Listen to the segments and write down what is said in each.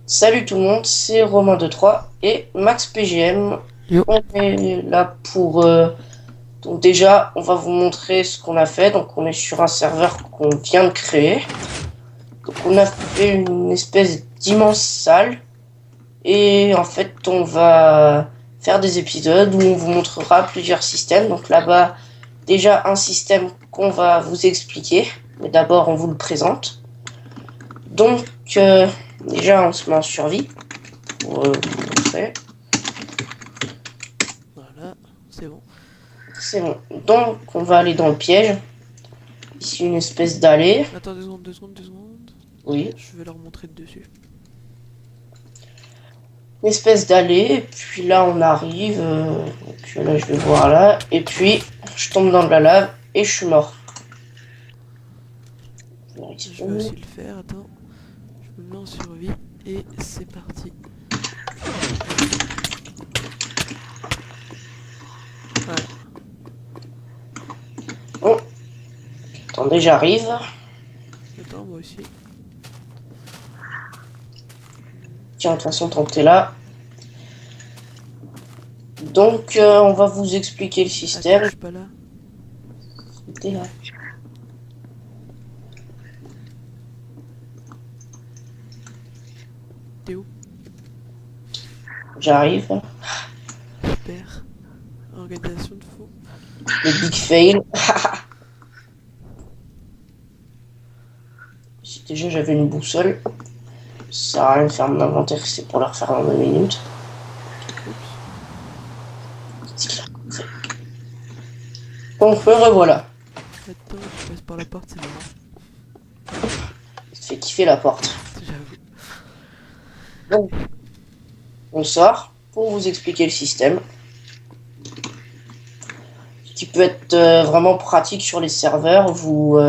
Salut tout le monde, c'est Romain23 et Max PGM. Yo. On est là pour... donc déjà, on va vous montrer ce qu'on a fait. Donc on est sur un serveur qu'on vient de créer. Donc on a fait une espèce d'immense salle. Et en fait, on va faire des épisodes où on vous montrera plusieurs systèmes. Donc là-bas, déjà un système qu'on va vous expliquer. Mais d'abord, on vous le présente. Donc, déjà, on se met en survie. Pour vous montrer. Voilà, c'est bon. C'est bon. Donc, on va aller dans le piège. Ici, une espèce d'allée. Attends 2 secondes. Oui. Je vais leur montrer de dessus. Une espèce d'allée. Et puis là, on arrive. Donc là, je vais voir là. Et puis, je tombe dans de la lave et je suis mort. Je vais aussi le faire, attends. Je me mets en survie et c'est parti. Voilà. Bon. Attendez, j'arrive. Attends, moi aussi. Tiens, de toute façon, tant que t'es là. Donc, on va vous expliquer le Attends, je système. suis pas là. T'es là. T'es où? J'arrive. Super. Organisation de fou. Le big fail. Si déjà j'avais une boussole, ça sert à rien de faire mon inventaire, c'est pour la refaire dans 2 minutes. Oups. Qu'est-ce qu'il a fait? Donc me revoilà. Attends, je passe par la porte, c'est marrant. Ça te fait kiffer la porte. J'avoue. Donc on sort pour vous expliquer le système. Ce qui peut être vraiment pratique sur les serveurs. Vous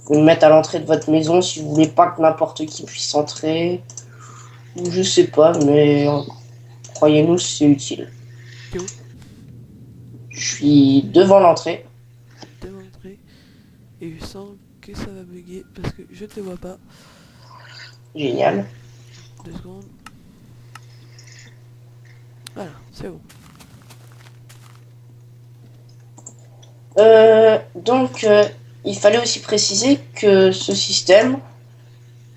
le mettre à l'entrée de votre maison si vous voulez pas que n'importe qui puisse entrer. Ou je sais pas, mais croyez-nous, c'est utile. T'es où? Je suis devant l'entrée. T'es montré. Et je sens que ça va bugger parce que je te vois pas. Génial. 2 secondes. Voilà, c'est bon. Donc, il fallait aussi préciser que ce système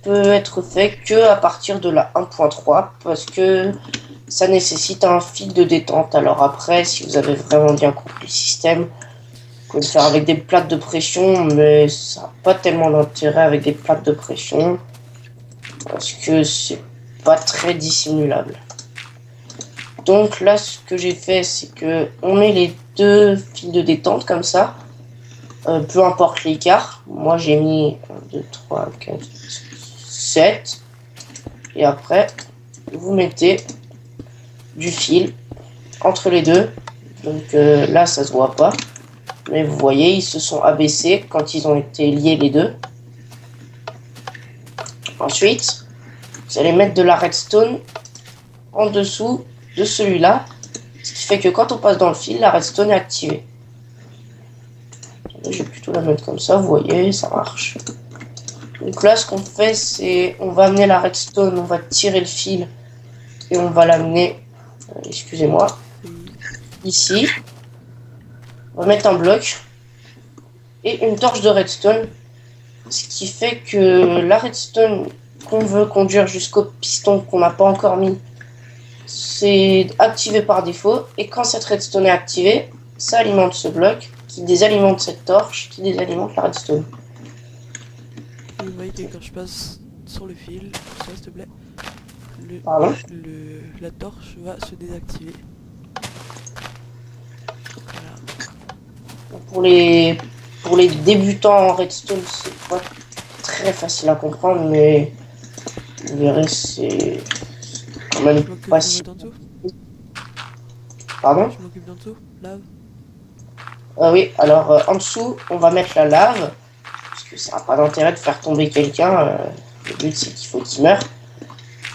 peut être fait que à partir de la 1.3 parce que ça nécessite un fil de détente. Alors après, si vous avez vraiment bien compris le système, vous pouvez le faire avec des plaques de pression, mais ça n'a pas tellement d'intérêt avec des plaques de pression parce que c'est pas très dissimulable. Donc là, ce que j'ai fait, c'est que on met les deux fils de détente comme ça. Peu importe l'écart. Moi, j'ai mis 1, 2, 3, 4, 7. Et après, vous mettez du fil entre les deux. Donc là, ça se voit pas. Mais vous voyez, ils se sont abaissés quand ils ont été liés les deux. Ensuite, vous allez mettre de la redstone en dessous de celui-là. Ce qui fait que quand on passe dans le fil, la redstone est activée. Je vais plutôt la mettre comme ça, vous voyez, ça marche. Donc là, ce qu'on fait, c'est on va amener la redstone, on va tirer le fil et on va l'amener, excusez-moi, Oui. ici. On va mettre un bloc et une torche de redstone, ce qui fait que la redstone qu'on veut conduire jusqu'au piston qu'on n'a pas encore mis, c'est activé par défaut. Et quand cette redstone est activée, ça alimente ce bloc qui désalimente cette torche, qui désalimente la redstone. Et vous voyez que quand je passe sur le fil, ça s'il te plaît, Pardon. la torche va se désactiver. Voilà. Pour les débutants en redstone, c'est pas très facile à comprendre, mais vous verrez, c'est quand même Je m'occupe pas de si... mettre en dessous. Pardon? Je m'occupe d'en dessous. Lave. Ah oui, alors en dessous, on va mettre la lave, parce que ça n'a pas d'intérêt de faire tomber quelqu'un. Le but, c'est qu'il faut qu'il meure.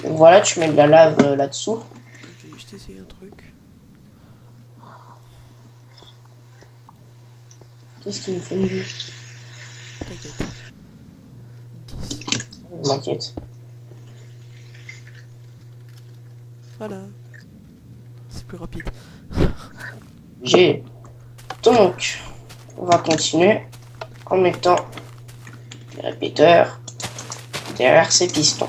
Donc voilà, tu mets de la lave là-dessous. Je vais juste essayer un truc. Qu'est-ce qu'il me fait, lui? T'inquiète. 10. Je m'inquiète. Voilà. C'est plus rapide. J'ai. Donc, on va continuer en mettant les répéteurs derrière ces pistons.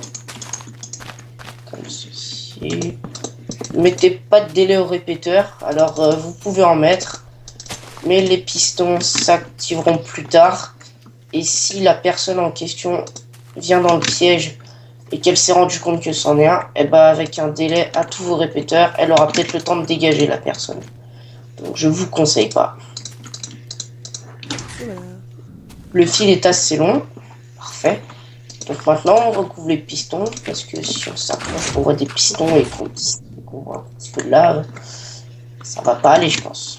Comme ceci. Ne mettez pas de délai au répéteur, alors vous pouvez en mettre, mais les pistons s'activeront plus tard. Et si la personne en question vient dans le piège et qu'elle s'est rendue compte que c'en est un, et bah avec un délai à tous vos répéteurs, elle aura peut-être le temps de dégager la personne. Donc je vous conseille pas. Et voilà. Le fil est assez long. Parfait. Donc maintenant on recouvre les pistons, parce que si on s'approche, on voit des pistons et qu'on voit un petit peu de lave, ça va pas aller, je pense.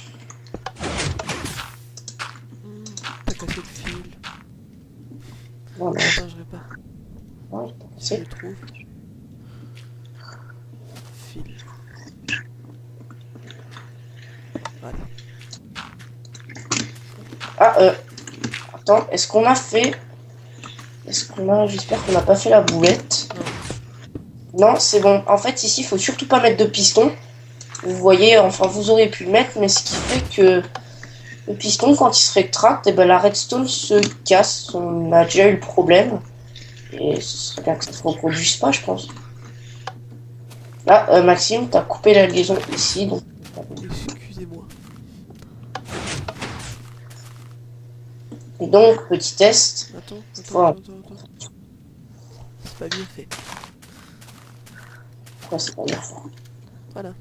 T'as cassé le fil. Non, non, Je pas. non, Si c'est je le trouve. Fil. Voilà. Ah, attends, est-ce qu'on a fait... J'espère qu'on n'a pas fait la boulette. Non, c'est bon. En fait, ici, il faut surtout pas mettre de piston. Vous voyez, enfin, vous auriez pu le mettre, mais ce qui fait que le piston, quand il se rétracte, et ben, la redstone se casse. On a déjà eu le problème. Et ce serait bien que ça se reproduise pas, je pense. Là, Maxime, t'as coupé la liaison ici, donc... Excusez-moi. Et donc, petit test. Attends. C'est pas bien fait. Pourquoi c'est pas bien fait? Voilà.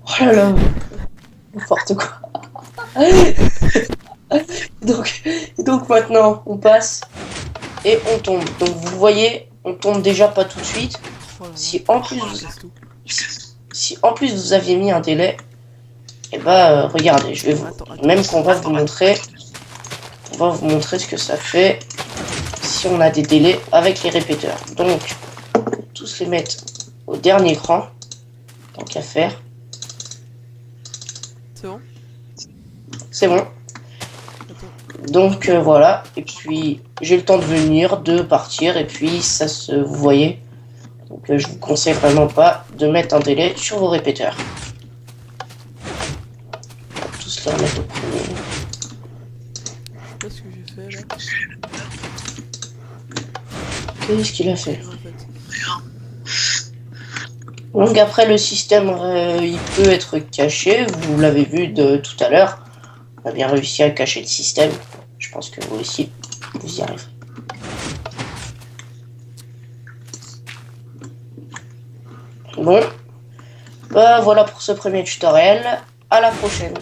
Oh là là, n'importe quoi. donc maintenant, on passe et on tombe. Donc vous voyez, on tombe déjà pas tout de suite. Voilà. Si en plus vous aviez mis un délai, et bah regardez, je vais vous, même qu'on va vous montrer, ce que ça fait si on a des délais avec les répéteurs. Donc tous les mettre au dernier cran, tant qu'à faire. C'est bon? C'est bon. Donc voilà, et puis j'ai le temps de venir, de partir, et puis ça se... Vous voyez. Donc je vous conseille vraiment pas de mettre un délai sur vos répéteurs. On va tous les remettre au premier. Je sais pas ce que j'ai fait là. Qu'est-ce qu'il a fait? En fait. Donc après le système, il peut être caché, vous l'avez vu de tout à l'heure. On a bien réussi à cacher le système. Je pense que vous aussi, vous y arriverez. Bon, bah voilà pour ce premier tutoriel. À la prochaine.